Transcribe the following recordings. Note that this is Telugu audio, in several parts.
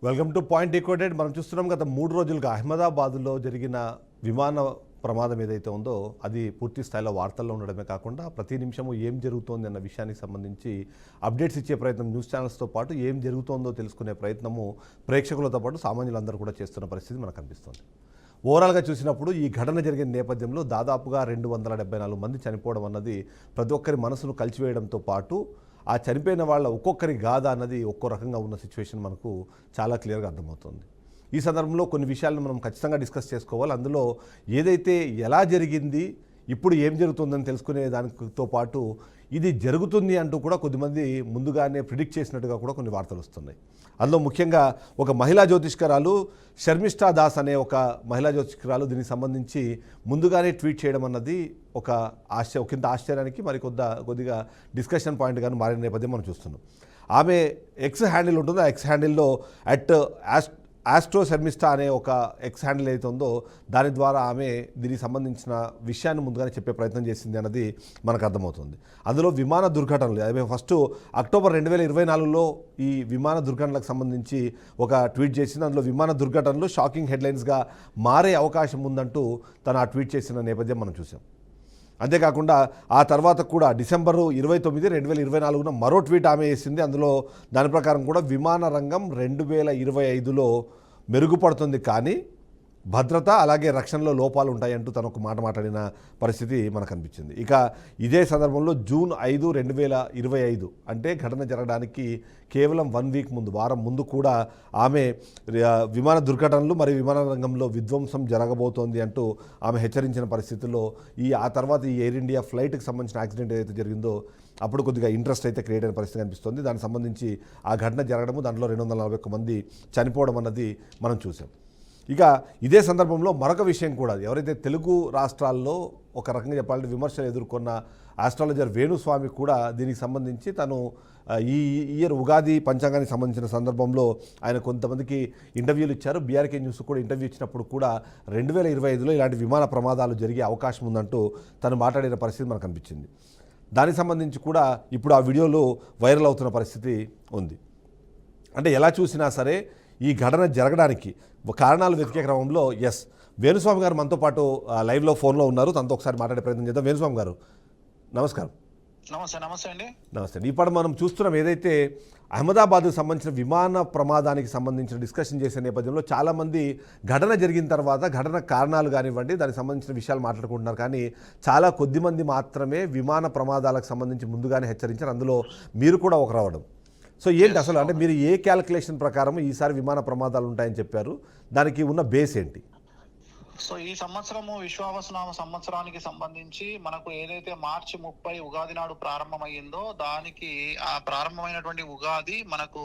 Welcome to point decoded. మనం చూస్తున్నాం గత 3 రోజులుగా అహ్మదాబాద్లో జరిగిన విమాన ప్రమాదం ఏదైతే ఉందో అది పూర్తి స్థాయిలో వార్తల్లో ఉండడమే కాకుండా ప్రతి నిమిషము ఏం జరుగుతోంది అన్న విషయానికి సంబంధించి అప్డేట్స్ ఇచ్చే ప్రయత్నం న్యూస్ ఛానల్స్తో పాటు ఏం జరుగుతోందో తెలుసుకునే ప్రయత్నము ప్రేక్షకులతో పాటు సామాన్యులందరూ కూడా చేస్తున్న పరిస్థితి మనకు కనిపిస్తుంది. ఓవరాల్గా చూసినప్పుడు ఈ ఘటన జరిగిన నేపథ్యంలో దాదాపుగా 274 మంది చనిపోవడం అన్నది ప్రతి ఒక్కరి మనసును కలిచివేయడంతో పాటు ఆ చనిపోయిన వాళ్ళ ఒక్కొక్కరి గాథ అన్నది ఒక్కో రకంగా ఉన్న సిచ్యువేషన్ మనకు చాలా క్లియర్గా అర్థమవుతుంది. ఈ సందర్భంలో కొన్ని విషయాలను మనం ఖచ్చితంగా డిస్కస్ చేసుకోవాలి. అందులో ఏదైతే ఎలా జరిగింది, ఇప్పుడు ఏం జరుగుతుందని తెలుసుకునే దానితో పాటు ఇది జరుగుతుంది అంటూ కూడా కొద్దిమంది ముందుగానే ప్రిడిక్ట్ చేసినట్టుగా కూడా కొన్ని వార్తలు వస్తున్నాయి. అందులో ముఖ్యంగా ఒక మహిళా జ్యోతిష్కరాలు శర్మిష్ఠా దాస్ అనే ఒక మహిళా జ్యోతిష్కరాలు దీనికి సంబంధించి ముందుగానే ట్వీట్ చేయడం అన్నది ఒక ఒకంత ఆశ్చర్యానికి కొద్దిగా డిస్కషన్ పాయింట్గాను మారిన నేపథ్యం మనం చూస్తున్నాం. ఆమె ఎక్స్ హ్యాండిల్ ఉంటుంది. ఆ ఎక్స్ హ్యాండిల్లో ఆస్ట్రో శర్మిష్ఠా అనే ఒక ఎక్స్ హ్యాండిల్ ఏదైతే ఉందో దాని ద్వారా ఆమె దీనికి సంబంధించిన విషయాన్ని ముందుగానే చెప్పే ప్రయత్నం చేసింది అన్నది మనకు అర్థమవుతుంది. అందులో విమాన దుర్ఘటనలు ఆమె ఫస్ట్ అక్టోబర్ 2024లో ఈ విమాన దుర్ఘటనలకు సంబంధించి ఒక ట్వీట్ చేసింది. అందులో విమాన దుర్ఘటనలు షాకింగ్ హెడ్లైన్స్గా మారే అవకాశం ఉందంటూ తను ఆ ట్వీట్ చేసిన నేపథ్యం మనం చూసాం. అంతేకాకుండా ఆ తర్వాత కూడా డిసెంబర్ 29, 2024 మరో ట్వీట్ ఆమె వేసింది. అందులో దాని ప్రకారం కూడా విమాన రంగం 2025లో మెరుగుపడుతుంది, కానీ భద్రత అలాగే రక్షణలో లోపాలు ఉంటాయంటూ తను ఒక మాట మాట్లాడిన పరిస్థితి మనకు అనిపించింది. ఇక ఇదే సందర్భంలో జూన్ 5, 2025 అంటే ఘటన జరగడానికి కేవలం 1 వీక్ ముందు, వారం ముందు కూడా ఆమె విమాన దుర్ఘటనలు మరియు విమాన రంగంలో విధ్వంసం జరగబోతోంది అంటూ ఆమె హెచ్చరించిన పరిస్థితుల్లో ఆ తర్వాత ఈ ఎయిర్ ఇండియా ఫ్లైట్కి సంబంధించిన యాక్సిడెంట్ ఏదైతే జరిగిందో అప్పుడు కొద్దిగా ఇంట్రెస్ట్ అయితే క్రియేట్ అయిన పరిస్థితి కనిపిస్తుంది. దానికి సంబంధించి ఆ ఘటన జరగడము, దాంట్లో 241 మంది చనిపోవడం అన్నది మనం చూసాం. ఇక ఇదే సందర్భంలో మరొక విషయం కూడా, ఎవరైతే తెలుగు రాష్ట్రాల్లో ఒక రకంగా చెప్పాలంటే విమర్శలు ఎదుర్కొన్న ఆస్ట్రాలజర్ వేణుస్వామి కూడా దీనికి సంబంధించి తను ఈ ఇయర్ ఉగాది పంచాంగానికి సంబంధించిన సందర్భంలో ఆయన కొంతమందికి ఇంటర్వ్యూలు ఇచ్చారు. బీఆర్కే న్యూస్ కూడా ఇంటర్వ్యూ ఇచ్చినప్పుడు కూడా 2025లో ఇలాంటి విమాన ప్రమాదాలు జరిగే అవకాశం ఉందంటూ తను మాట్లాడిన పరిస్థితి మనకు అనిపించింది. దానికి సంబంధించి కూడా ఇప్పుడు ఆ వీడియోలు వైరల్ అవుతున్న పరిస్థితి ఉంది. అంటే ఎలా చూసినా సరే ఈ ఘటన జరగడానికి కారణాలు వెతికే క్రమంలో వేణుస్వామి గారు మనతో పాటు లైవ్లో ఫోన్లో ఉన్నారు. తనతో ఒకసారి మాట్లాడే ప్రయత్నం చేద్దాం. వేణుస్వామి గారు నమస్కారం. నమస్తే అండి. నమస్తే. ఇప్పుడు మనం చూస్తున్నాం ఏదైతే అహ్మదాబాద్కు సంబంధించిన విమాన ప్రమాదానికి సంబంధించిన డిస్కషన్ చేసే నేపథ్యంలో చాలామంది ఘటన జరిగిన తర్వాత ఘటన కారణాలు కానివ్వండి దానికి సంబంధించిన విషయాలు మాట్లాడుకుంటున్నారు, కానీ చాలా కొద్ది మంది మాత్రమే విమాన ప్రమాదాలకు సంబంధించి ముందుగానే హెచ్చరించారు. అందులో మీరు కూడా ఒక రావడం. సో ఏంటి అసలు, అంటే మీరు ఏ క్యాలిక్యులేషన్ ప్రకారం ఈసారి విమాన ప్రమాదాలు ఉంటాయని చెప్పారు, దానికి ఉన్న బేస్ ఏంటి? సో ఈ సంవత్సరము విశ్వావసనామ సంవత్సరానికి సంబంధించి మనకు ఏదైతే మార్చి 30 ఉగాది నాడు ప్రారంభమైందో దానికి ఆ ప్రారంభమైనటువంటి ఉగాది మనకు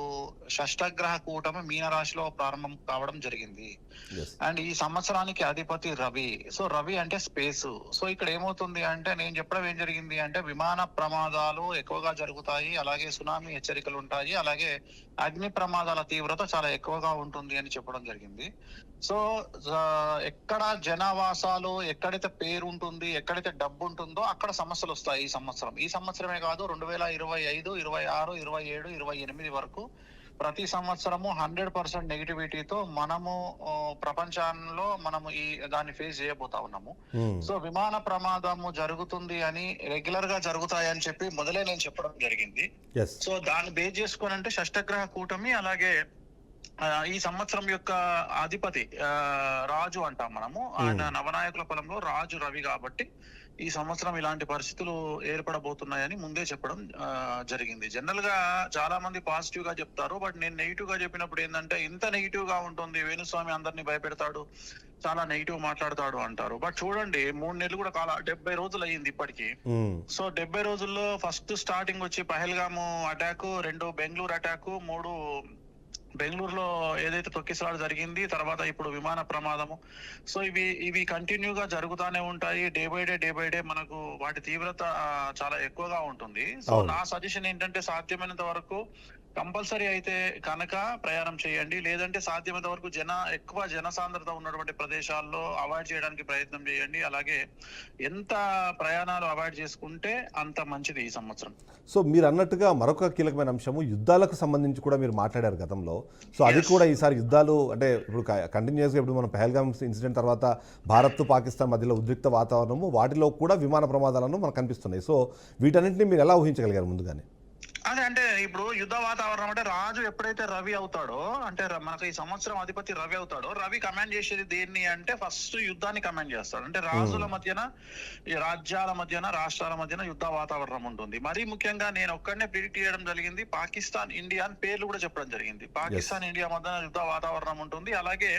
షష్టగ్రహ కూటమి మీనరాశిలో ప్రారంభం కావడం జరిగింది. అండ్ ఈ సంవత్సరానికి అధిపతి రవి. సో రవి అంటే స్పేస్. సో ఇక్కడ ఏమవుతుంది అంటే నేను చెప్పడం ఏం జరిగింది అంటే విమాన ప్రమాదాలు ఎక్కువగా జరుగుతాయి, అలాగే సునామీ హెచ్చరికలు ఉంటాయి, అలాగే అగ్ని ప్రమాదాల తీవ్రత చాలా ఎక్కువగా ఉంటుంది అని చెప్పడం జరిగింది. సో ఎక్కడ జనావాసాలు, ఎక్కడైతే పేరు ఉంటుంది, ఎక్కడైతే డబ్బు ఉంటుందో అక్కడ సమస్యలు వస్తాయి. ఈ సంవత్సరమే కాదు 2025, 26, 27, 28 వరకు ప్రతి సంవత్సరము 100% నెగిటివిటీతో మనము ప్రపంచంలో మనము దాన్ని ఫేస్ చేయబోతా ఉన్నాము. సో విమాన ప్రమాదము జరుగుతుంది అని రెగ్యులర్ గా జరుగుతాయని చెప్పి మొదలే నేను చెప్పడం జరిగింది. సో దాన్ని బేస్ చేసుకొని అంటే షష్టగ్రహ కూటమి, అలాగే ఈ సంవత్సరం యొక్క అధిపతి రాజు అంటాం మనము, ఆయన నవనాయకుల కులంలో రాజు రవి కాబట్టి ఈ సంవత్సరం ఇలాంటి పరిస్థితులు ఏర్పడబోతున్నాయని ముందే చెప్పడం జరిగింది. జనరల్ గా చాలా మంది పాజిటివ్ గా చెప్తారు, బట్ నేను నెగిటివ్ గా చెప్పినప్పుడు ఏంటంటే ఇంత నెగిటివ్ గా ఉంటుంది, వేణుస్వామి అందరినీ భయపెడతాడు, చాలా నెగిటివ్ మాట్లాడతాడు అంటారు. బట్ చూడండి 3 నెలలు కూడా 70 రోజులు అయ్యింది ఇప్పటికి. సో 70 రోజుల్లో ఫస్ట్ స్టార్టింగ్ వచ్చి పహల్గాము అటాక్, 2 బెంగళూరు అటాక్, 3 బెంగళూరులో ఏదైతే తొక్కిసలాట జరిగింది, తర్వాత ఇప్పుడు విమాన ప్రమాదము. సో ఇవి కంటిన్యూగా జరుగుతానే ఉంటాయి. డే బై డే మనకు వాటి తీవ్రత చాలా ఎక్కువగా ఉంటుంది. సో నా సజెషన్ ఏంటంటే సాధ్యమైనంత వరకు కంపల్సరీ అయితే కనుక ప్రయాణం చేయండి, లేదంటే సాధ్యమైనంత వరకు ఎక్కువ జనసాంద్రత ఉన్నటువంటి ప్రదేశాల్లో అవాయిడ్ చేయడానికి ప్రయత్నం చేయండి. అలాగే ఎంత ప్రయాణాలు అవాయిడ్ చేసుకుంటే అంత మంచిది ఈ సంవత్సరం. సో మీరు అన్నట్టుగా మరొక కీలకమైన అంశము యుద్ధాలకు సంబంధించి కూడా మీరు మాట్లాడారు గతంలో. సో అది కూడా ఈసారి యుద్ధాలు అంటే ఇప్పుడు కంటిన్యూస్గా ఇప్పుడు మనం పహల్గామ్ ఇన్సిడెంట్ తర్వాత భారత్ పాకిస్తాన్ మధ్యలో ఉద్రిక్త వాతావరణము, వాటిలో కూడా విమాన ప్రమాదాలను మనకు కనిపిస్తున్నాయి. సో వీటన్నింటినీ మీరు ఎలా ఊహించగలిగారు ముందుగానే? అదే అంటే ఇప్పుడు యుద్ధ వాతావరణం అంటే రాజు ఎప్పుడైతే రవి అవుతాడో, అంటే మనకు ఈ సంవత్సరం అధిపతి రవి అవుతాడో, రవి కమాండ్ చేసేది దేన్ని అంటే ఫస్ట్ యుద్ధాన్ని కమాండ్ చేస్తాడు. అంటే రాజుల మధ్యన, ఈ రాజ్యాల మధ్యన, రాష్ట్రాల మధ్యన యుద్ధ వాతావరణం ఉంటుంది. మరీ ముఖ్యంగా నేను ఒక్కడనే ప్రిడిక్ట్ చేయడం జరిగింది, పాకిస్తాన్ ఇండియా అని పేర్లు కూడా చెప్పడం జరిగింది. పాకిస్తాన్ ఇండియా మధ్యన యుద్ధ వాతావరణం ఉంటుంది. అలాగే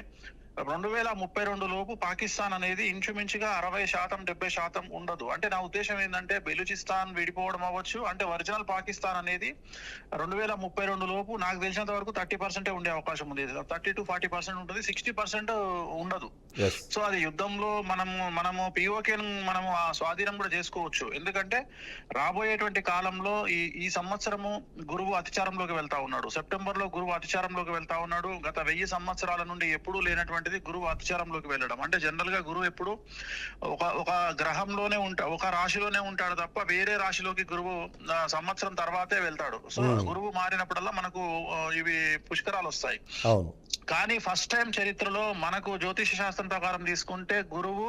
2032 లోపు పాకిస్తాన్ అనేది ఇంచుమించుగా 60% 70% ఉండదు. అంటే నా ఉద్దేశం ఏంటంటే బెలూచిస్తాన్ విడిపోవడం అవ్వచ్చు, అంటే ఒరిజినల్ పాకిస్తాన్ అనేది 2032 లోపు నాకు తెలిసినంత వరకు 30% ఉండే అవకాశం ఉంది. 30 to 40% ఉంటుంది, 60% ఉండదు. సో అది యుద్ధంలో మనము పిఓకే మనము ఆ స్వాధీనం కూడా చేసుకోవచ్చు. ఎందుకంటే రాబోయేటువంటి కాలంలో ఈ సంవత్సరము గురువు అతిచారంలోకి వెళ్తా ఉన్నాడు. సెప్టెంబర్ లో గురువు అతిచారంలోకి వెళ్తా ఉన్నాడు. గత 1000 సంవత్సరాల నుండి ఎప్పుడూ లేనటువంటి గురువు అతిచారంలోకి వెళ్ళడం. అంటే జనరల్ గా గురువు ఎప్పుడు ఒక గ్రహంలోనే ఒక రాశిలోనే ఉంటాడు తప్ప వేరే రాశిలోకి గురువు సంవత్సరం తర్వాతే వెళ్తాడు. సో గురువు మారినప్పుడల్లా మనకు ఇవి పుష్కరాలు వస్తాయి. కానీ ఫస్ట్ టైం చరిత్రలో మనకు జ్యోతిష శాస్త్రం ప్రకారం తీసుకుంటే గురువు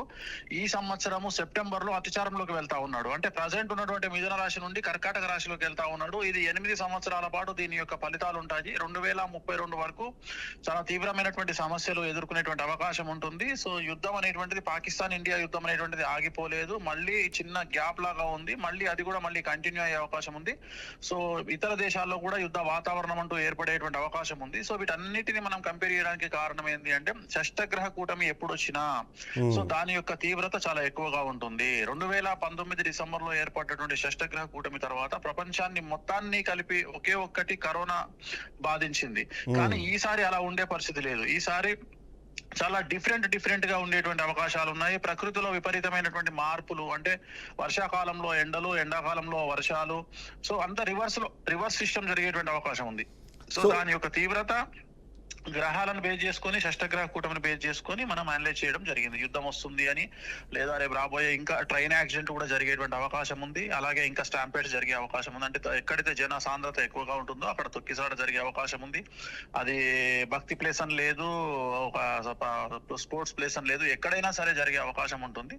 ఈ సంవత్సరము సెప్టెంబర్ లో అతిచారంలోకి వెళ్తా ఉన్నాడు. అంటే ప్రజెంట్ ఉన్నటువంటి మిథున రాశి నుండి కర్కాటక రాశిలోకి వెళ్తా ఉన్నాడు. ఇది 8 సంవత్సరాల పాటు దీని యొక్క ఫలితాలు ఉంటాయి. 2032 వరకు చాలా తీవ్రమైనటువంటి సమస్యలు ఎదుర్కొనేటువంటి అవకాశం ఉంటుంది. సో యుద్ధం అనేటువంటిది, పాకిస్తాన్ ఇండియా యుద్ధం అనేటువంటిది ఆగిపోలేదు, మళ్ళీ చిన్న గ్యాప్ లాగా ఉంది. మళ్ళీ అది కూడా మళ్ళీ కంటిన్యూ అయ్యే అవకాశం ఉంది. సో ఇతర దేశాల్లో కూడా యుద్ధ వాతావరణం అంటూ ఏర్పడేటువంటి అవకాశం ఉంది. సో వీటన్నిటిని మనం కంపేర్ చేయడానికి కారణం ఏంటి అంటే షష్టగ్రహ కూటమి ఎప్పుడు వచ్చినా సో దాని యొక్క తీవ్రత చాలా ఎక్కువగా ఉంటుంది. 2019 డిసెంబర్ లో ఏర్పడినటువంటి షష్టగ్రహ కూటమి తర్వాత ప్రపంచాన్ని మొత్తాన్ని కలిపి ఒకే ఒక్కటి కరోనా బాధించింది. కానీ ఈసారి అలా ఉండే పరిస్థితి లేదు. ఈసారి చాలా డిఫరెంట్ గా ఉండేటువంటి అవకాశాలు ఉన్నాయి. ప్రకృతిలో విపరీతమైనటువంటి మార్పులు, అంటే వర్షాకాలంలో ఎండలు, ఎండాకాలంలో వర్షాలు, సో అంత రివర్స్ సిస్టమ్ జరిగేటువంటి అవకాశం ఉంది. సో దాని యొక్క తీవ్రత గ్రహాలను బేస్ చేసుకొని, షష్టగ్రహ కూటమిని బేస్ చేసుకొని మనం అనలైజ్ చేయడం జరిగింది. యుద్ధం వస్తుంది అని, లేదా రేపు రాబోయే ఇంకా ట్రైన్ యాక్సిడెంట్ కూడా జరిగేటువంటి అవకాశం ఉంది. అలాగే ఇంకా స్టాంపేడ్స్ జరిగే అవకాశం ఉంది. అంటే ఎక్కడైతే జన సాంద్రత ఎక్కువగా ఉంటుందో అక్కడ తొక్కిసాట జరిగే అవకాశం ఉంది. అది భక్తి ప్లేస్ అని లేదు, ఒక స్పోర్ట్స్ ప్లేస్ అని లేదు, ఎక్కడైనా సరే జరిగే అవకాశం ఉంటుంది.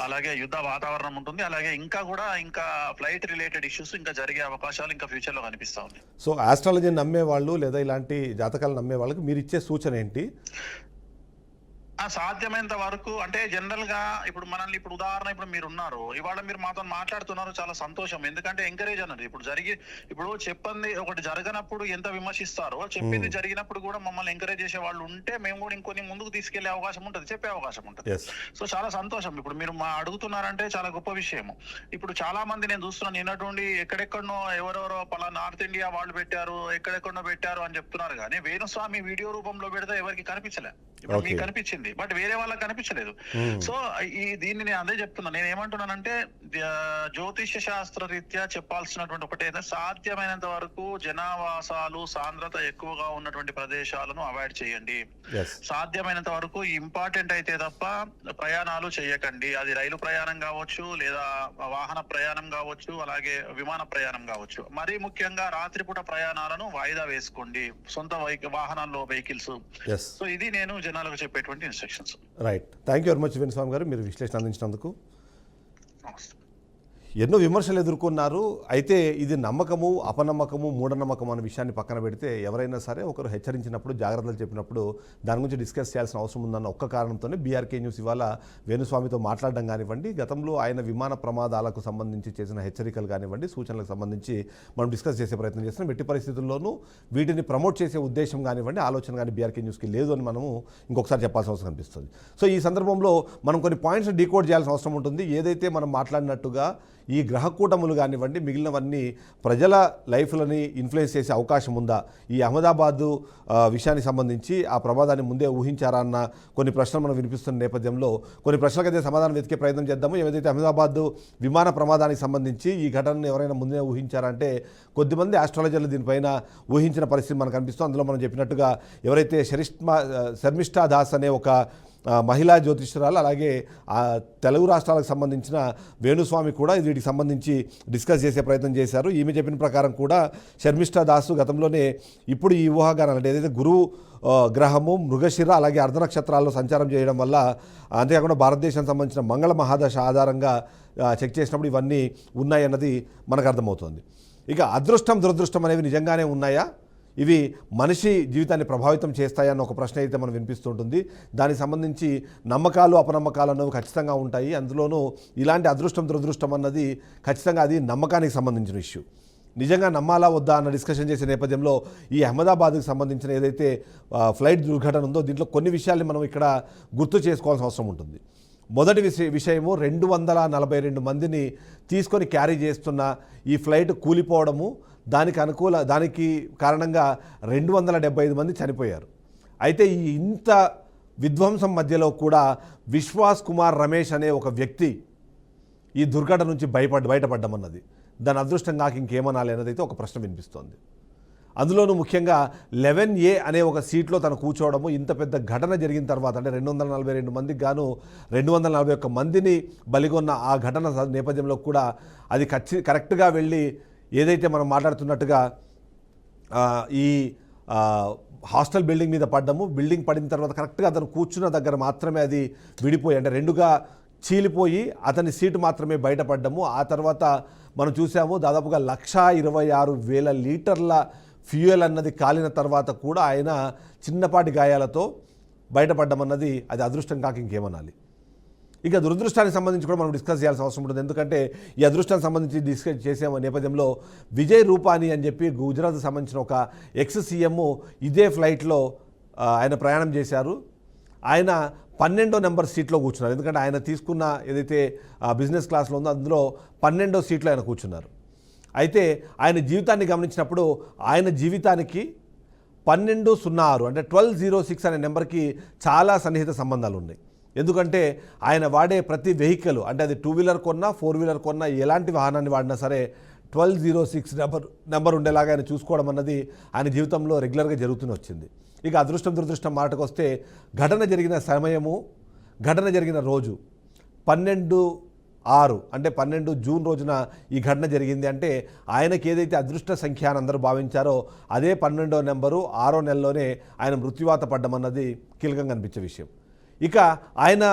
అలాగే యుద్ధ వాతావరణం ఉంటుంది. అలాగే ఇంకా ఫ్లైట్ రిలేటెడ్ ఇష్యూస్ ఇంకా జరిగే అవకాశాలు ఇంకా ఫ్యూచర్ లో కనిపిస్తా ఉన్నాయి. సో ఆస్ట్రాలజీ నమ్మే వాళ్ళు లేదా ఇలాంటి జాతకాలు నమ్మే వాళ్ళు మీరు ఇచ్చే సూచన ఏంటి? సాధ్యమైనంత వరకు అంటే జనరల్ గా ఇప్పుడు మనల్ని ఉదాహరణ ఇప్పుడు మీరు ఉన్నారు, ఇవాళ మీరు మాతో మాట్లాడుతున్నారు, చాలా సంతోషం. ఎందుకంటే ఎంకరేజ్ అన్నది ఇప్పుడు చెప్పింది ఒకటి జరగనప్పుడు ఎంత విమర్శిస్తారో, చెప్పింది జరిగినప్పుడు కూడా మమ్మల్ని ఎంకరేజ్ చేసే వాళ్ళు ఉంటే మేము కూడా ఇంకొన్ని ముందుకు తీసుకెళ్లే అవకాశం ఉంటుంది, చెప్పే అవకాశం ఉంటుంది. సో చాలా సంతోషం. ఇప్పుడు మీరు అడుగుతున్నారంటే చాలా గొప్ప విషయం. ఇప్పుడు చాలా మంది నేను చూస్తున్నాను నిన్నటువంటి ఎక్కడెక్కడనో ఎవరెవరో పలా నార్త్ ఇండియా వాళ్ళు పెట్టారు, ఎక్కడెక్కడనో పెట్టారు అని చెప్తున్నారు. కానీ వేణుస్వామి వీడియో రూపంలో పెడితే ఎవరికి కనిపించలే. ఇప్పుడు మీకు కనిపించింది, బట్ వేరే వాళ్ళకి కనిపించలేదు. సో దీన్ని నేను అదే చెప్తున్నా. నేను ఏమంటున్నానంటే జ్యోతిష శాస్త్ర రీత్యా చెప్పాల్సినటువంటి ఒకటే, సాధ్యమైనంత వరకు జనావాసాలు సాంద్రత ఎక్కువగా ఉన్నటువంటి ప్రదేశాలను అవాయిడ్ చేయండి. సాధ్యమైనంత వరకు ఇంపార్టెంట్ అయితే తప్ప ప్రయాణాలు చేయకండి. అది రైలు ప్రయాణం కావచ్చు, లేదా వాహన ప్రయాణం కావచ్చు, అలాగే విమాన ప్రయాణం కావచ్చు. మరీ ముఖ్యంగా రాత్రిపూట ప్రయాణాలను వాయిదా వేసుకోండి, సొంత వాహనాల్లో వెహికల్స్. సో ఇది నేను జనాలకు చెప్పేటువంటి instructions. Right. Thank you very much Venu Swamy గారు, మీరు విశ్లేషణ అందించినందుకు. ఎన్నో విమర్శలు ఎదుర్కొన్నారు. అయితే ఇది నమ్మకము, అపనమ్మకము, మూఢనమ్మకం అనే విషయాన్ని పక్కన పెడితే ఎవరైనా సరే ఒకరు హెచ్చరించినప్పుడు, జాగ్రత్తలు చెప్పినప్పుడు దాని గురించి డిస్కస్ చేయాల్సిన అవసరం ఉందన్న ఒక్క కారణంతోనే బీఆర్కే న్యూస్ ఇవాళ వేణుస్వామితో మాట్లాడడం కానివ్వండి, గతంలో ఆయన విమాన ప్రమాదాలకు సంబంధించి చేసిన హెచ్చరికలు కానివ్వండి, సూచనలకు సంబంధించి మనం డిస్కస్ చేసే ప్రయత్నం చేస్తున్నాం. ఎట్టి పరిస్థితుల్లోనూ వీటిని ప్రమోట్ చేసే ఉద్దేశం కానివ్వండి, ఆలోచన కానీ బీఆర్కే న్యూస్కి లేదు అని మనము ఇంకొకసారి చెప్పాల్సిన అవసరం కనిపిస్తుంది. సో ఈ సందర్భంలో మనం కొన్ని పాయింట్స్ డీకోడ్ చేయాల్సిన అవసరం ఉంటుంది. ఏదైతే మనం మాట్లాడినట్టుగా ఈ గ్రహకూటములు కానివ్వండి, మిగిలినవన్నీ ప్రజల లైఫ్లని ఇన్ఫ్లుయెన్స్ చేసే అవకాశం ఉందా? ఈ అహ్మదాబాదు విషయానికి సంబంధించి ఆ ప్రమాదాన్ని ముందే ఊహించారా అన్న కొన్ని ప్రశ్నలు మనం వినిపిస్తున్న నేపథ్యంలో కొన్ని ప్రశ్నలకైతే సమాధానం వెతికే ప్రయత్నం చేద్దాము. ఏదైతే అహ్మదాబాదు విమాన ప్రమాదానికి సంబంధించి ఈ ఘటనను ఎవరైనా ముందే ఊహించారంటే కొద్దిమంది ఆస్ట్రాలజర్లు దీనిపైన ఊహించిన పరిస్థితి మనకు కనిపిస్తుంది. అందులో మనం చెప్పినట్టుగా ఎవరైతే శర్మిష్ఠా దాస్ అనే ఒక మహిళా జ్యోతిష్యురాలు, అలాగే తెలుగు రాష్ట్రాలకు సంబంధించిన వేణుస్వామి కూడా వీటికి సంబంధించి డిస్కస్ చేసే ప్రయత్నం చేశారు. ఈమె చెప్పిన ప్రకారం కూడా శర్మిష్ఠా దాసు గతంలోనే ఇప్పుడు ఈ ఊహాగానాలు అంటే ఏదైతే గురువు గ్రహము మృగశిర అలాగే అర్ధ నక్షత్రాల్లో సంచారం చేయడం వల్ల, అంతేకాకుండా భారతదేశానికి సంబంధించిన మంగళ మహాదశ ఆధారంగా చెక్ చేసినప్పుడు ఇవన్నీ ఉన్నాయన్నది మనకు అర్థమవుతుంది. ఇక అదృష్టం దురదృష్టం అనేవి నిజంగానే ఉన్నాయా, ఇవి మనిషి జీవితాన్ని ప్రభావితం చేస్తాయన్న ఒక ప్రశ్న అయితే మనం వినిపిస్తుంటుంది. దానికి సంబంధించి నమ్మకాలు అపనమ్మకాలు అన్నవి ఖచ్చితంగా ఉంటాయి. అందులోనూ ఇలాంటి అదృష్టం దురదృష్టం అన్నది ఖచ్చితంగా అది నమ్మకానికి సంబంధించిన ఇష్యూ. నిజంగా నమ్మాలా వద్దా అన్న డిస్కషన్ చేసే నేపథ్యంలో ఈ అహ్మదాబాద్కి సంబంధించిన ఏదైతే ఫ్లైట్ దుర్ఘటన ఉందో దీంట్లో కొన్ని విషయాల్ని మనం ఇక్కడ గుర్తు చేసుకోవాల్సిన అవసరం ఉంటుంది. మొదటి విషయము 242 మందిని తీసుకొని క్యారీ చేస్తున్న ఈ ఫ్లైట్ కూలిపోవడము, దానికి కారణంగా 275 మంది చనిపోయారు. అయితే ఈ ఇంత విధ్వంసం మధ్యలో కూడా విశ్వాస్ కుమార్ రమేష్ అనే ఒక వ్యక్తి ఈ దుర్ఘటన నుంచి బయటపడ్డమన్నది దాని అదృష్టం కాక ఇంకేమనాలి అన్నది అయితే ఒక ప్రశ్న వినిపిస్తోంది. అందులోనూ ముఖ్యంగా 11A అనే ఒక సీట్లో తను కూర్చోవడము, ఇంత పెద్ద ఘటన జరిగిన తర్వాత అంటే 242 మందికి గాను 241 మందిని బలిగొన్న ఆ ఘటన నేపథ్యంలో కూడా అది కరెక్ట్గా వెళ్ళి ఏదైతే మనం మాట్లాడుతున్నట్టుగా ఈ హాస్టల్ బిల్డింగ్ మీద పడ్డము, బిల్డింగ్ పడిన తర్వాత కరెక్ట్గా అతను కూర్చున్న దగ్గర మాత్రమే అది విడిపోయి అంటే రెండుగా చీలిపోయి అతని సీటు మాత్రమే బయటపడ్డము. ఆ తర్వాత మనం చూసాము దాదాపుగా 126,000 లీటర్ల ఫ్యూయల్ అన్నది కాలిన తర్వాత కూడా ఆయన చిన్నపాటి గాయాలతో బయటపడ్డమన్నది అది అదృష్టం కాక ఇంకేమనాలి. ఇక దురదృష్టానికి సంబంధించి కూడా మనం డిస్కస్ చేయాల్సిన అవసరం ఉంటుంది. ఎందుకంటే ఈ అదృష్టానికి సంబంధించి డిస్కస్ చేసే నేపథ్యంలో విజయ్ రూపానీ అని చెప్పి గుజరాత్కి సంబంధించిన ఒక ఎక్స్ సీఎం ఇదే ఫ్లైట్లో ఆయన ప్రయాణం చేశారు. ఆయన 12వ నెంబర్ సీట్లో కూర్చున్నారు. ఎందుకంటే ఆయన తీసుకున్న ఏదైతే బిజినెస్ క్లాస్లో ఉందో అందులో 12వ సీట్లో ఆయన కూర్చున్నారు. అయితే ఆయన జీవితాన్ని గమనించినప్పుడు ఆయన జీవితానికి 1206 అంటే 1206 అనే నెంబర్కి చాలా సన్నిహిత సంబంధాలు ఉన్నాయి. ఎందుకంటే ఆయన వాడే ప్రతి వెహికల్ అంటే అది 2 వీలర్ కొన్నా 4 వీలర్ కొన్నా ఎలాంటి వాహనాన్ని వాడినా సరే 1206 నెంబర్ ఉండేలాగా ఆయన చూసుకోవడం అన్నది ఆయన జీవితంలో రెగ్యులర్గా జరుగుతూనే వచ్చింది. ఇక అదృష్టం దురదృష్టం మాటకు వస్తే ఘటన జరిగిన సమయము, ఘటన జరిగిన రోజు 12/6 అంటే 12 జూన్ రోజున ఈ ఘటన జరిగింది. అంటే ఆయనకి ఏదైతే అదృష్ట సంఖ్య అని అందరూ భావించారో అదే 12వ నెంబరు 6వ నెలలోనే ఆయన మృత్యువాత పడ్డమన్నది కీలకంగా అనిపించే విషయం. ఇక ఆయన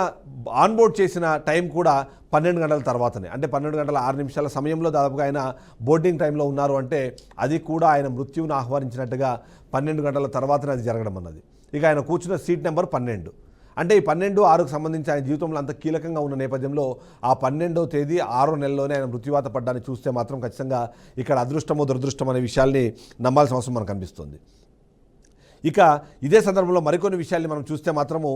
ఆన్బోర్డ్ చేసిన టైం కూడా 12 గంటల తర్వాతనే అంటే 12 గంటల 6 నిమిషాల సమయంలో దాదాపుగా ఆయన బోర్డింగ్ టైంలో ఉన్నారు. అంటే అది కూడా ఆయన మృత్యువును ఆహ్వానించినట్టుగా 12 గంటల తర్వాతనే అది జరగడం అన్నది. ఇక ఆయన కూర్చున్న సీట్ నెంబర్ 12 అంటే ఈ 12/6కు సంబంధించి ఆయన జీవితంలో అంత కీలకంగా ఉన్న నేపథ్యంలో ఆ 12వ తేదీ 6వ నెలలోనే ఆయన మృత్యువాత పడ్డాన్ని చూస్తే మాత్రం ఖచ్చితంగా ఇక్కడ అదృష్టమో దురదృష్టం అనే విషయాల్ని నమ్మాల్సిన అవసరం మనకు కనిపిస్తుంది. ఇక ఇదే సందర్భంలో మరికొన్ని విషయాల్ని మనం చూస్తే మాత్రము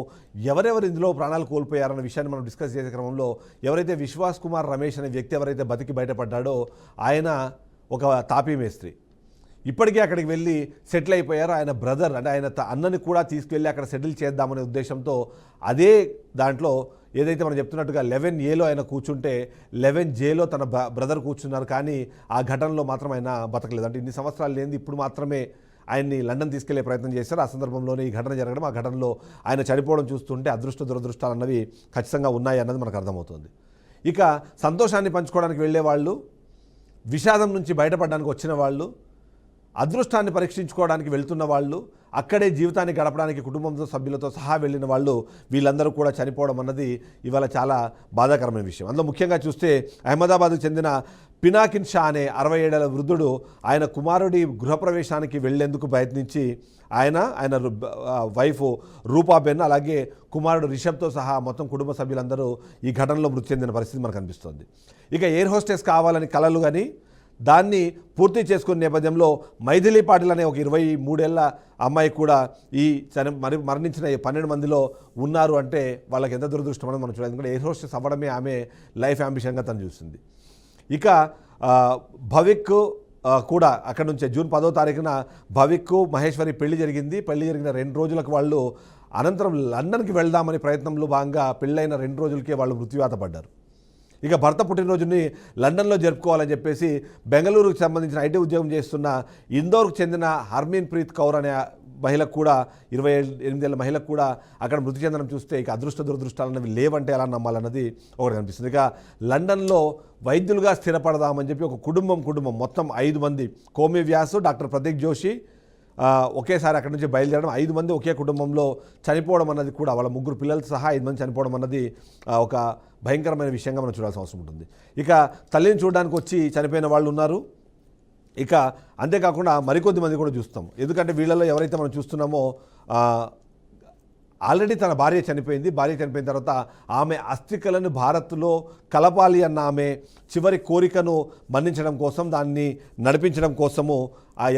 ఎవరెవరు ఇందులో ప్రాణాలు కోల్పోయారన్న విషయాన్ని మనం డిస్కస్ చేసే క్రమంలో ఎవరైతే విశ్వాస్ కుమార్ రమేష్ అనే వ్యక్తి ఎవరైతే బతికి బయటపడ్డాడో ఆయన ఒక తాపీ మేస్త్రి. ఇప్పటికే అక్కడికి వెళ్ళి సెటిల్ అయిపోయారు. ఆయన బ్రదర్ అంటే ఆయన అన్నని కూడా తీసుకువెళ్ళి అక్కడ సెటిల్ చేద్దామనే ఉద్దేశంతో అదే దాంట్లో ఏదైతే మనం చెప్తున్నట్టుగా 11Aలో ఆయన కూర్చుంటే 11Jలో తన బ్రదర్ కూర్చున్నారు. కానీ ఆ ఘటనలో మాత్రం ఆయన బతకలేదు. అంటే ఇన్ని సంవత్సరాలు లేనిది ఇప్పుడు మాత్రమే ఆయన్ని లండన్ తీసుకెళ్లే ప్రయత్నం చేశారు. ఆ సందర్భంలోనే ఈ ఘటన జరగడం, ఆ ఘటనలో ఆయన చనిపోవడం చూస్తుంటే అదృష్ట దురదృష్టాలు అన్నవి ఖచ్చితంగా ఉన్నాయి అన్నది మనకు అర్థమవుతుంది. ఇక సంతోషాన్ని పంచుకోవడానికి వెళ్ళే వాళ్ళు, విషాదం నుంచి బయటపడడానికి వచ్చిన వాళ్ళు, అదృష్టాన్ని పరీక్షించుకోవడానికి వెళ్తున్న వాళ్ళు, అక్కడే జీవితాన్ని గడపడానికి కుటుంబంతో సభ్యులతో సహా వెళ్ళిన వాళ్ళు వీళ్ళందరూ కూడా చనిపోవడం అన్నది ఇవాళ చాలా బాధాకరమైన విషయం. అందులో ముఖ్యంగా చూస్తే అహ్మదాబాద్కు చెందిన పినాకిన్ షా అనే 67 ఏళ్ల వృద్ధుడు ఆయన కుమారుడి గృహప్రవేశానికి వెళ్లేందుకు ప్రయత్నించి ఆయన వైఫ్ రూపాబెన్ అలాగే కుమారుడు రిషబ్తో సహా మొత్తం కుటుంబ సభ్యులందరూ ఈ ఘటనలో మృతి చెందిన పరిస్థితి మనకు కనిపిస్తుంది. ఇక ఎయిర్ హోస్టెస్ కావాలని కలలు కానీ దాన్ని పూర్తి చేసుకునే నేపథ్యంలో మైథిలి పాటిల్ అనే ఒక 23 ఏళ్ల అమ్మాయి కూడా ఈ మరణించిన 12 మందిలో ఉన్నారు. అంటే వాళ్ళకి ఎంత దురదృష్టం అనేది మనం చూడాలి. ఎందుకంటే ఎయిర్ హోస్టెస్ అవ్వడమే ఆమె లైఫ్ అంబిషన్గా తను చూసింది. ఇక భవిక్ కూడా అక్కడ నుంచే జూన్ 10వ తారీఖున భవిక్ మహేశ్వరి పెళ్లి జరిగింది. పెళ్లి జరిగిన 2 రోజులకు వాళ్ళు అనంతరం లండన్కి వెళ్దామని ప్రయత్నంలో భాగంగా పెళ్ళైన 2 రోజులకే వాళ్ళు మృత్యువాత పడ్డారు. ఇక భర్త పుట్టినరోజుని లండన్లో జరుపుకోవాలని చెప్పేసి బెంగళూరుకు సంబంధించిన ఐటీ ఉద్యోగం చేస్తున్న ఇందోర్కు చెందిన హర్మీన్ ప్రీత్ కౌర్ అనే మహిళకు కూడా 28 ఏళ్ళ మహిళకు కూడా అక్కడ మృతి చెందడం చూస్తే ఇక అదృష్ట దురదృష్టాలన్నవి లేవంటే ఎలా నమ్మాలన్నది ఒకటి కనిపిస్తుంది. ఇక లండన్లో వైద్యులుగా స్థిరపడదామని చెప్పి ఒక కుటుంబం మొత్తం 5 మంది, కోమి వ్యాసు, డాక్టర్ ప్రదీప్ జోషి ఒకేసారి అక్కడి నుంచి బయలుదేరడం, 5 మంది ఒకే కుటుంబంలో చనిపోవడం అన్నది కూడా, వాళ్ళ 3 పిల్లలతో సహా 5 మంది చనిపోవడం అన్నది ఒక భయంకరమైన విషయంగా మనం చూడాల్సిన అవసరం ఉంటుంది. ఇక తల్లిని చూడడానికి వచ్చి చనిపోయిన వాళ్ళు ఉన్నారు. ఇక అంతేకాకుండా మరికొద్ది మంది కూడా చూస్తాం. ఎందుకంటే వీళ్ళలో ఎవరైతే మనం చూస్తున్నామో ఆల్రెడీ తన భార్య చనిపోయింది. భార్య చనిపోయిన తర్వాత ఆమె అస్థికలను భారత్లో కలపాలి అన్న ఆమె చివరి కోరికను మన్నించడం కోసం, దాన్ని నడిపించడం కోసము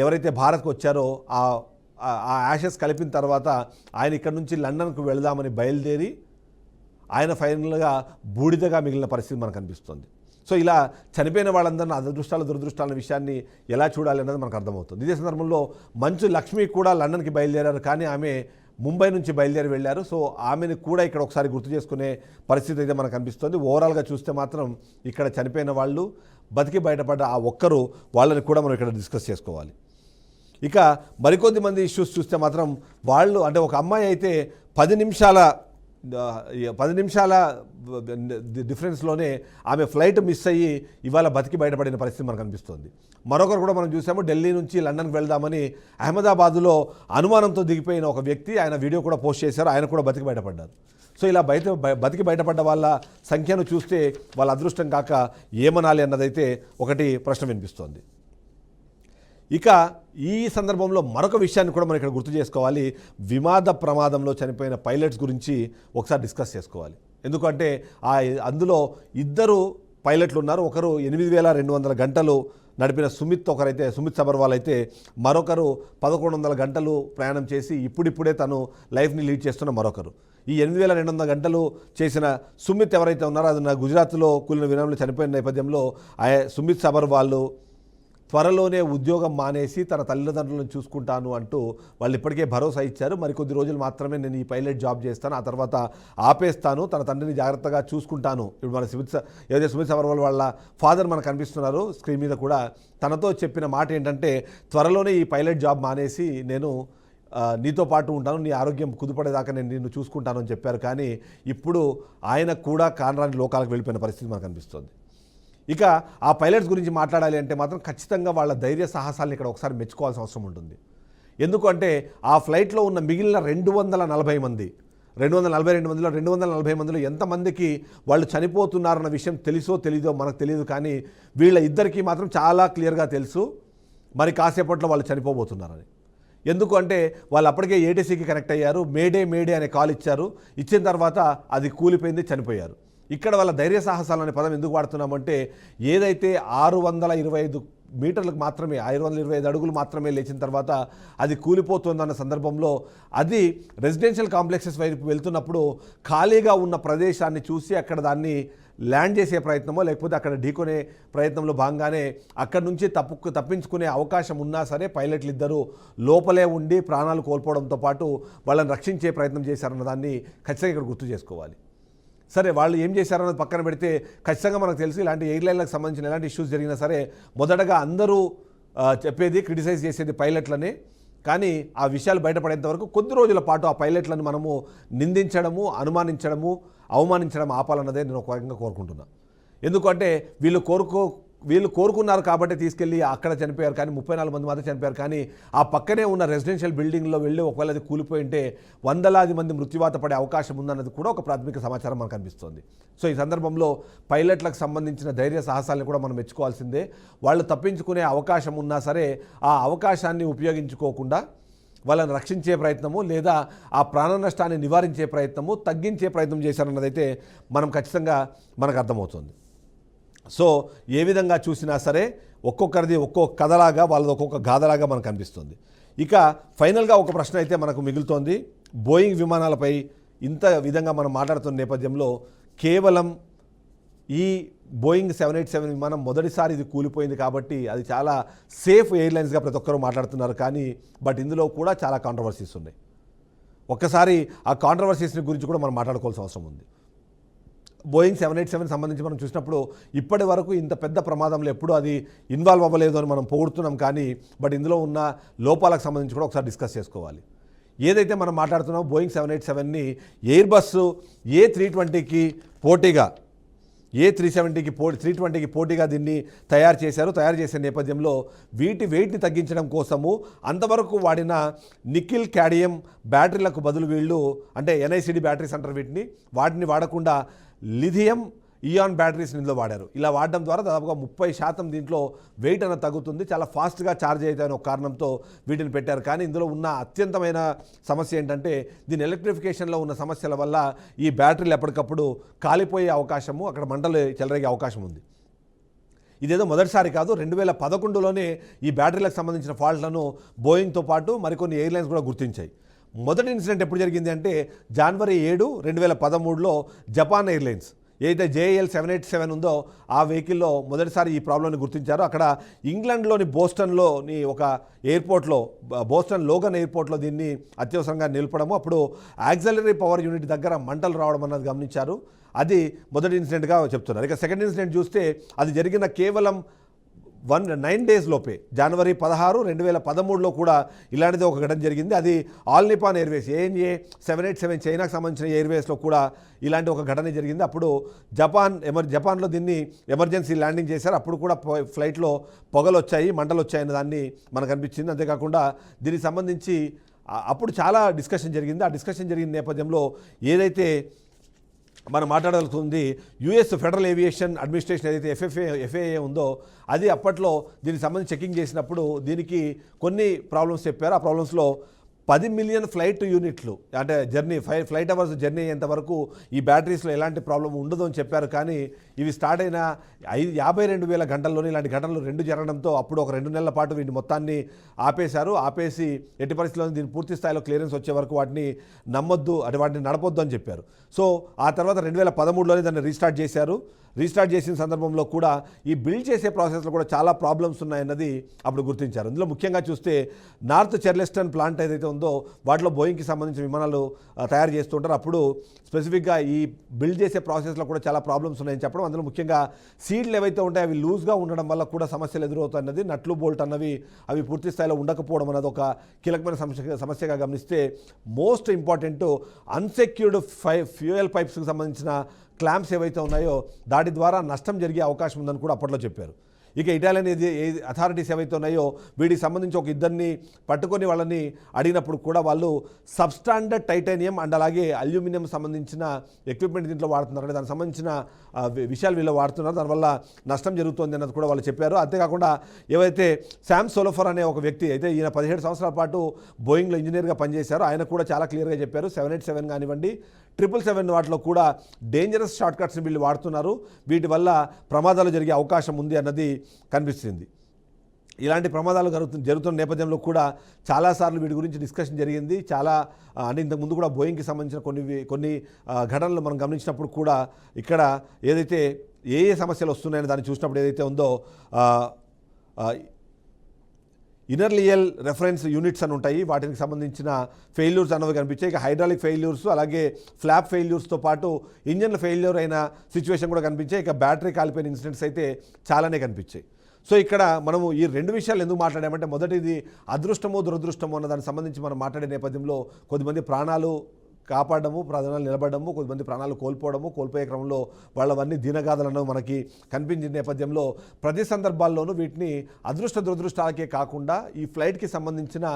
ఎవరైతే భారత్కు వచ్చారో ఆ యాషెస్ కలిపిన తర్వాత ఆయన ఇక్కడ నుంచి లండన్కు వెళదామని బయలుదేరి ఆయన ఫైనల్గా బూడిదగా మిగిలిన పరిస్థితి మనకు కనిపిస్తుంది. సో ఇలా చనిపోయిన వాళ్ళందరినీ అదృష్టాల దురదృష్టాల విషయాన్ని ఎలా చూడాలి అన్నది మనకు అర్థమవుతుంది. ఇదే సందర్భంలో మంచు లక్ష్మి కూడా లండన్కి బయలుదేరారు, కానీ ఆమె ముంబై నుంచి బయలుదేరి వెళ్ళారు. సో ఆమెను కూడా ఇక్కడ ఒకసారి గుర్తు చేసుకునే పరిస్థితి అయితే మనకు కనిపిస్తుంది. ఓవరాల్గా చూస్తే మాత్రం ఇక్కడ చనిపోయిన వాళ్ళు, బతికి బయటపడ్డ ఆ ఒక్కరు, వాళ్ళని కూడా మనం ఇక్కడ డిస్కస్ చేసుకోవాలి. ఇక మరికొద్ది మంది ఇష్యూస్ చూస్తే మాత్రం వాళ్ళు, అంటే ఒక అమ్మాయి అయితే 10 నిమిషాల డిఫరెన్స్లోనే ఆమె ఫ్లైట్ మిస్ అయ్యి ఇవాళ బతికి బయటపడిన పరిస్థితి మనకు కనిపిస్తుంది. మరొకరు కూడా మనం చూసాము, ఢిల్లీ నుంచి లండన్కి వెళ్దామని అహ్మదాబాద్లో అనుమానంతో దిగిపోయిన ఒక వ్యక్తి, ఆయన వీడియో కూడా పోస్ట్ చేశారు, ఆయన కూడా బతికి బయటపడ్డారు. సో ఇలా బతికి బయటపడ్డ వాళ్ళ సంఖ్యను చూస్తే వాళ్ళ అదృష్టం కాక ఏమనాలి అన్నదైతే ఒకటి ప్రశ్న వినిపిస్తోంది. ఇక ఈ సందర్భంలో మరొక విషయాన్ని కూడా మనం ఇక్కడ గుర్తు చేసుకోవాలి. విమాన ప్రమాదంలో చనిపోయిన పైలట్స్ గురించి ఒకసారి డిస్కస్ చేసుకోవాలి. ఎందుకంటే అందులో 2 పైలట్లు ఉన్నారు. ఒకరు 8,200 గంటలు నడిపిన సుమిత్ సబర్వాల్ అయితే, మరొకరు 1,100 గంటలు ప్రయాణం చేసి ఇప్పుడిప్పుడే తను లైఫ్ని లీడ్ చేస్తున్న మరొకరు. ఈ 8,200 గంటలు చేసిన సుమిత్ ఎవరైతే ఉన్నారో, అది గుజరాత్లో కూలిన విమానంలో చనిపోయిన నేపథ్యంలో సుమిత్ సబర్వాల్ త్వరలోనే ఉద్యోగం మానేసి తన తల్లిదండ్రులను చూసుకుంటాను అంటూ వాళ్ళు ఇప్పటికే భరోసా ఇచ్చారు. మరికొద్ది రోజులు మాత్రమే నేను ఈ పైలట్ జాబ్ చేస్తాను, ఆ తర్వాత ఆపేస్తాను, తన తండ్రిని జాగ్రత్తగా చూసుకుంటాను. ఇప్పుడు మన ఏదైతే సుమిత్ సబర్వాల్ వాళ్ళ ఫాదర్ మనకు కనిపిస్తున్నారు స్క్రీన్ మీద కూడా, తనతో చెప్పిన మాట ఏంటంటే, త్వరలోనే ఈ పైలట్ జాబ్ మానేసి నేను నీతో పాటు ఉంటాను, నీ ఆరోగ్యం కుదుపడేదాకా నేను నిన్ను చూసుకుంటాను అని చెప్పారు. కానీ ఇప్పుడు ఆయన కూడా కానరాని లోకాలకు వెళ్ళిపోయిన పరిస్థితి మనకు కనిపిస్తుంది. ఇక ఆ పైలట్స్ గురించి మాట్లాడాలి అంటే మాత్రం ఖచ్చితంగా వాళ్ళ ధైర్య సాహసాలను ఇక్కడ ఒకసారి మెచ్చుకోవాల్సిన అవసరం ఉంటుంది. ఎందుకంటే ఆ ఫ్లైట్లో ఉన్న మిగిలిన 242 మంది, 242 మందిలో 240 మందిలో ఎంతమందికి వాళ్ళు చనిపోతున్నారన్న విషయం తెలుసో తెలీదో మనకు తెలియదు. కానీ వీళ్ళ ఇద్దరికీ మాత్రం చాలా క్లియర్గా తెలుసు మరి కాసేపట్లో వాళ్ళు చనిపోబోతున్నారని. ఎందుకు అంటే వాళ్ళు అప్పటికే ఏటీసీకి కనెక్ట్ అయ్యారు, మేడే అనే కాల్ ఇచ్చారు, ఇచ్చిన తర్వాత అది కూలిపోయింది, చనిపోయారు. ఇక్కడ వాళ్ళ ధైర్య సాహసాలు అనే పదం ఎందుకు వాడుతున్నామంటే, ఏదైతే 625 మీటర్లకు మాత్రమే, 625 అడుగులు మాత్రమే లేచిన తర్వాత అది కూలిపోతుందన్న సందర్భంలో, అది రెసిడెన్షియల్ కాంప్లెక్సెస్ వైపు వెళ్తున్నప్పుడు ఖాళీగా ఉన్న ప్రదేశాన్ని చూసి అక్కడ దాన్ని ల్యాండ్ చేసే ప్రయత్నమో లేకపోతే అక్కడ ఢీకొనే ప్రయత్నంలో భాగంగానే అక్కడి నుంచి తప్పించుకునే అవకాశం ఉన్నా సరే పైలట్లు ఇద్దరు లోపలే ఉండి ప్రాణాలు కోల్పోవడంతో పాటు వాళ్ళని రక్షించే ప్రయత్నం చేశారన్న దాన్ని ఖచ్చితంగా ఇక్కడ గుర్తు చేసుకోవాలి. సరే, వాళ్ళు ఏం చేశారన్నది పక్కన పెడితే ఖచ్చితంగా మనకు తెలిసి ఇలాంటి ఎయిర్లైన్లకు సంబంధించిన ఎలాంటి ఇష్యూస్ జరిగినా సరే మొదటగా అందరూ చెప్పేది, క్రిటిసైజ్ చేసేది పైలట్లనే. కానీ ఆ విషయాలు బయటపడేంత వరకు కొద్ది రోజుల పాటు ఆ పైలట్లను మనము నిందించడము, అనుమానించడము, అవమానించడం ఆపాలన్నదే నేను ఒక రకంగా కోరుకుంటున్నాను. ఎందుకంటే వీళ్ళు కోరుకున్నారు కాబట్టి తీసుకెళ్ళి అక్కడ చనిపోయారు, కానీ 34 మంది మాత్రం చనిపోయారు. కానీ ఆ పక్కనే ఉన్న రెసిడెన్షియల్ బిల్డింగ్లో వెళ్ళి ఒకవేళ అది కూలిపోయి ఉంటే వందలాది మంది మృత్యువాత పడే అవకాశం ఉందన్నది కూడా ఒక ప్రాథమిక సమాచారం మనకు కనిపిస్తుంది. సో ఈ సందర్భంలో పైలట్లకు సంబంధించిన ధైర్య సాహసాలను కూడా మనం మెచ్చుకోవాల్సిందే. వాళ్ళు తప్పించుకునే అవకాశం ఉన్నా సరే ఆ అవకాశాన్ని ఉపయోగించుకోకుండా వాళ్ళని రక్షించే ప్రయత్నము లేదా ఆ ప్రాణ నష్టాన్ని నివారించే ప్రయత్నము, తగ్గించే ప్రయత్నం చేశారన్నదైతే మనం ఖచ్చితంగా మనకు అర్థమవుతుంది. సో ఏ విధంగా చూసినా సరే ఒక్కొక్కరిది ఒక్కొక్క కథలాగా, వాళ్ళది ఒక్కొక్క గాథలాగా మనకు కనిపిస్తుంది. ఇక ఫైనల్గా ఒక ప్రశ్న అయితే మనకు మిగులుతోంది. బోయింగ్ విమానాలపై ఇంత విధంగా మనం మాట్లాడుతున్న నేపథ్యంలో కేవలం ఈ బోయింగ్ 787 విమానం మొదటిసారి ఇది కూలిపోయింది కాబట్టి అది చాలా సేఫ్ ఎయిర్లైన్స్గా ప్రతి ఒక్కరూ మాట్లాడుతున్నారు. కానీ ఇందులో కూడా చాలా కాంట్రవర్సీస్ ఉన్నాయి. ఒక్కసారి ఆ కాంట్రవర్సీస్ గురించి కూడా మనం మాట్లాడుకోవాల్సిన అవసరం ఉంది. బోయింగ్ 787 సంబంధించి మనం చూసినప్పుడు ఇప్పటి వరకు ఇంత పెద్ద ప్రమాదంలో ఎప్పుడూ అది ఇన్వాల్వ్ అవ్వలేదు అని మనం పొగుడుతున్నాం, కానీ బట్ ఇందులో ఉన్న లోపాలకు సంబంధించి కూడా ఒకసారి డిస్కస్ చేసుకోవాలి. ఏదైతే మనం మాట్లాడుతున్నామో బోయింగ్ 787ని ఎయిర్ బస్సు A320కి పోటీగా A320కి పోటీగా దీన్ని తయారు చేసే నేపథ్యంలో వీటి వెయిట్ని తగ్గించడం కోసము అంతవరకు వాడిన నికిల్ క్యాడియం బ్యాటరీలకు బదులు వీళ్ళు అంటే NICD బ్యాటరీస్ అంటారు వాటిని వాడకుండా లిథియం ఇయాన్ బ్యాటరీస్ ఇందులో వాడారు. ఇలా వాడడం ద్వారా దాదాపుగా 30% దీంట్లో వెయిట్ అనేది తగ్గుతుంది, చాలా ఫాస్ట్గా ఛార్జ్ అవుతాయని ఒక కారణంతో వీటిని పెట్టారు. కానీ ఇందులో ఉన్న అత్యంతమైన సమస్య ఏంటంటే దీని ఎలక్ట్రిఫికేషన్లో ఉన్న సమస్యల వల్ల ఈ బ్యాటరీలు ఎప్పటికప్పుడు కాలిపోయే అవకాశము, అక్కడ మంటలు చెలరేగే అవకాశం ఉంది. ఇదేదో మొదటిసారి కాదు, 2011లోనే ఈ బ్యాటరీలకు సంబంధించిన ఫాల్ట్లను బోయింగ్తో పాటు మరికొన్ని ఎయిర్లైన్స్ కూడా గుర్తించాయి. మొదటి ఇన్సిడెంట్ ఎప్పుడు జరిగింది అంటే జనవరి 7, 2013లో జపాన్ ఎయిర్లైన్స్ ఏదైతే JAL 787 ఉందో ఆ వెహికల్లో మొదటిసారి ఈ ప్రాబ్లమ్ని గుర్తించారు. అక్కడ ఇంగ్లాండ్లోని బోస్టన్లోని ఒక ఎయిర్పోర్ట్లో, బోస్టన్ లోగన్ ఎయిర్పోర్ట్లో దీన్ని అత్యవసరంగా నిలపడము, అప్పుడు యాక్సిలరీ పవర్ యూనిట్ దగ్గర మంటలు రావడం అన్నది గమనించారు. అది మొదటి ఇన్సిడెంట్గా చెప్తున్నారు. ఇక సెకండ్ ఇన్సిడెంట్ చూస్తే అది జరిగిన కేవలం 9 days లోపే జనవరి 16, 2013లో కూడా ఇలాంటిది ఒక ఘటన జరిగింది. అది ఆల్ నిపాన్ ఎయిర్వేస్ ANA 787 చైనాకు సంబంధించిన ఎయిర్వేస్లో కూడా ఇలాంటి ఒక ఘటన జరిగింది. అప్పుడు జపాన్లో దీన్ని ఎమర్జెన్సీ ల్యాండింగ్ చేశారు. అప్పుడు కూడా ఫ్లైట్లో మంటలు వచ్చాయన్న దాన్ని మనకు అనిపించింది. అంతేకాకుండా దీనికి సంబంధించి అప్పుడు చాలా డిస్కషన్ జరిగింది. ఆ డిస్కషన్ జరిగిన నేపథ్యంలో ఏదైతే మనం మాట్లాడాల్సింది US ఫెడరల్ ఏవియేషన్ అడ్మినిస్ట్రేషన్ ఏదైతే FAA ఉందో అది అప్పట్లో దీనికి సంబంధించి చెకింగ్ చేసినప్పుడు దీనికి కొన్ని ప్రాబ్లమ్స్ చెప్పారు. ఆ ప్రాబ్లమ్స్లో 10 మిలియన్ ఫ్లైట్ యూనిట్లు అంటే ఫ్లైట్ అవర్స్ జర్నీ అయ్యేంత వరకు ఈ బ్యాటరీస్లో ఎలాంటి ప్రాబ్లం ఉండదు అని చెప్పారు. కానీ ఇవి స్టార్ట్ అయిన 52,000 గంటల్లోనే ఇలాంటి ఘటనలు 2 జరగడంతో అప్పుడు ఒక 2 నెలల పాటు వీటిని మొత్తాన్ని ఆపేసి ఎట్టి పరిస్థితుల్లో దీన్ని పూర్తి స్థాయిలో క్లియరెన్స్ వచ్చే వరకు వాటిని వాటిని నడపొద్దు అని చెప్పారు. సో ఆ తర్వాత 2013లోనే దాన్ని రీస్టార్ట్ చేసిన సందర్భంలో కూడా ఈ బిల్డ్ చేసే ప్రాసెస్లో కూడా చాలా ప్రాబ్లమ్స్ ఉన్నాయన్నది అప్పుడు గుర్తించారు. ఇందులో ముఖ్యంగా చూస్తే నార్త్ చార్లెస్టన్ ప్లాంట్ ఏదైతే ఉందో వాటిలో బోయింగ్కి సంబంధించిన విమానాలు తయారు చేస్తుంటారు. అప్పుడు స్పెసిఫిక్గా ఈ బిల్డ్ చేసే ప్రాసెస్లో కూడా చాలా ప్రాబ్లమ్స్ ఉన్నాయని చెప్పడం, అందులో ముఖ్యంగా సీడ్లు ఏవైతే ఉంటాయో అవి లూజ్గా ఉండడం వల్ల కూడా సమస్యలు ఎదురవుతాయన్నది, నట్లు బోల్ట్ అవి పూర్తి స్థాయిలో ఉండకపోవడం అన్నది ఒక కీలకమైన సమస్యగా గమనిస్తే, మోస్ట్ ఇంపార్టెంట్ అన్సెక్యూర్డ్ ఫ్యూయల్ పైప్స్కి సంబంధించిన క్లాంప్స్ ఏవైతే ఉన్నాయో దాటి ద్వారా నష్టం జరిగే అవకాశం ఉందని కూడా అప్పట్లో చెప్పారు. ఇక ఇటాలియన్ అథారిటీస్ ఏవైతే ఉన్నాయో వీటికి సంబంధించి ఒక ఇద్దరిని పట్టుకొని వాళ్ళని అడిగినప్పుడు కూడా వాళ్ళు సబ్స్టాండర్డ్ టైటానియం అండ్ అలాగే అల్యూమినియం సంబంధించిన ఎక్విప్మెంట్ దీంట్లో వాడుతున్నారు, దానికి సంబంధించిన విషయాలు వీళ్ళు వాడుతున్నారు, దానివల్ల నష్టం జరుగుతుంది అన్నది కూడా వాళ్ళు చెప్పారు. అంతేకాకుండా ఏవైతే శామ్ సోలోఫర్ అనే ఒక వ్యక్తి అయితే ఈయన 17 సంవత్సరాల పాటు బోయింగ్లో ఇంజనీర్గా పనిచేశారు, ఆయన కూడా చాలా క్లియర్గా చెప్పారు 787 కానివ్వండి 777 వాటిలో కూడా డేంజరస్ షార్ట్ కట్స్ని వీళ్ళు వాడుతున్నారు, వీటి వల్ల ప్రమాదాలు జరిగే అవకాశం ఉంది అన్నది కనిపిస్తుంది. ఇలాంటి ప్రమాదాలు జరుగుతున్న నేపథ్యంలో కూడా చాలాసార్లు వీటి గురించి డిస్కషన్ జరిగింది. అంటే ఇంతకుముందు కూడా బోయింగ్కి సంబంధించిన కొన్ని ఘటనలు మనం గమనించినప్పుడు కూడా ఇక్కడ ఏదైతే ఏ సమస్యలు వస్తున్నాయని దాన్ని చూసినప్పుడు ఏదైతే ఉందో ఇనర్లియల్ రెఫరెన్స్ యూనిట్స్ అని ఉంటాయి, వాటికి సంబంధించిన ఫెయిల్యూర్స్ అన్నవి కనిపించాయి. ఇక హైడ్రాలిక్ ఫెయిల్యూర్స్ అలాగే ఫ్లాప్ ఫెయిల్యూర్స్తో పాటు ఇంజన్ ఫెయిల్యూర్ అయిన సిచ్యువేషన్ కూడా కనిపించాయి. ఇక బ్యాటరీ కాలిపోయిన ఇన్సిడెంట్స్ అయితే చాలానే కనిపించాయి. సో ఇక్కడ మనము ఈ 2 విషయాలు ఎందుకు మాట్లాడామంటే, మొదటిది అదృష్టమో దురదృష్టమో అన్న దానికి సంబంధించి మనం మాట్లాడే నేపథ్యంలో కొద్దిమంది ప్రాణాలు కాపాడము, ప్రాణాలు నిలబడము, కొద్దిమంది ప్రాణాలు కోల్పోయే క్రమంలో వాళ్ళవన్నీ దీనగాథలను మనకి కనిపించిన నేపథ్యంలో ప్రతి సందర్భాల్లోనూ వీటిని అదృష్ట దురదృష్టాలకే కాకుండా ఈ ఫ్లైట్కి సంబంధించిన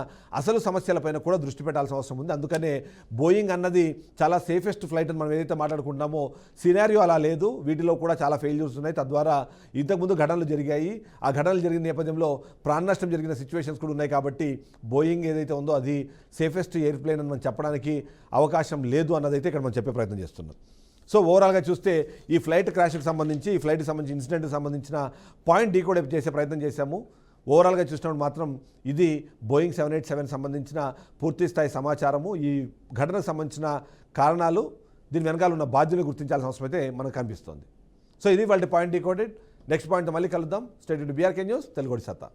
అసలు సమస్యలపైన కూడా దృష్టి పెట్టాల్సిన అవసరం ఉంది. అందుకనే బోయింగ్ అన్నది చాలా సేఫెస్ట్ ఫ్లైట్ అని మనం ఏదైతే మాట్లాడుకుంటున్నామో సినారియో అలా లేదు, వీటిలో కూడా చాలా ఫెయిల్యూర్స్ ఉన్నాయి. తద్వారా ఇంతకుముందు ఘటనలు జరిగాయి, ఆ ఘటనలు జరిగిన నేపథ్యంలో ప్రాణ నష్టం జరిగిన సిచ్యువేషన్స్ కూడా ఉన్నాయి. కాబట్టి బోయింగ్ ఏదైతే ఉందో అది సేఫెస్ట్ ఎయిర్ప్లేన్ అని మనం చెప్పడానికి అవకాశం లేదు అన్నదైతే ఇక్కడ మనం చెప్పే ప్రయత్నం చేస్తున్నాం. సో ఓవరాల్గా చూస్తే ఈ ఫ్లైట్కి సంబంధించి ఇన్సిడెంట్కి సంబంధించిన పాయింట్ డీకోడ్ చేసే ప్రయత్నం చేశాము. ఓవరాల్గా చూసినప్పుడు మాత్రం ఇది బోయింగ్ 787 సంబంధించిన పూర్తి స్థాయి సమాచారము, ఈ ఘటనకు సంబంధించిన కారణాలు, దీని వెనకాల ఉన్న బాధ్యులు గుర్తించాల్సిన అవసరం అయితే మనకు కనిపిస్తుంది. సో ఇది వాళ్ళ పాయింట్ డీకోడెడ్. నెక్స్ట్ పాయింట్ మళ్ళీ కలుద్దాం. Stay tuned to BRK news Telugu సత్తా.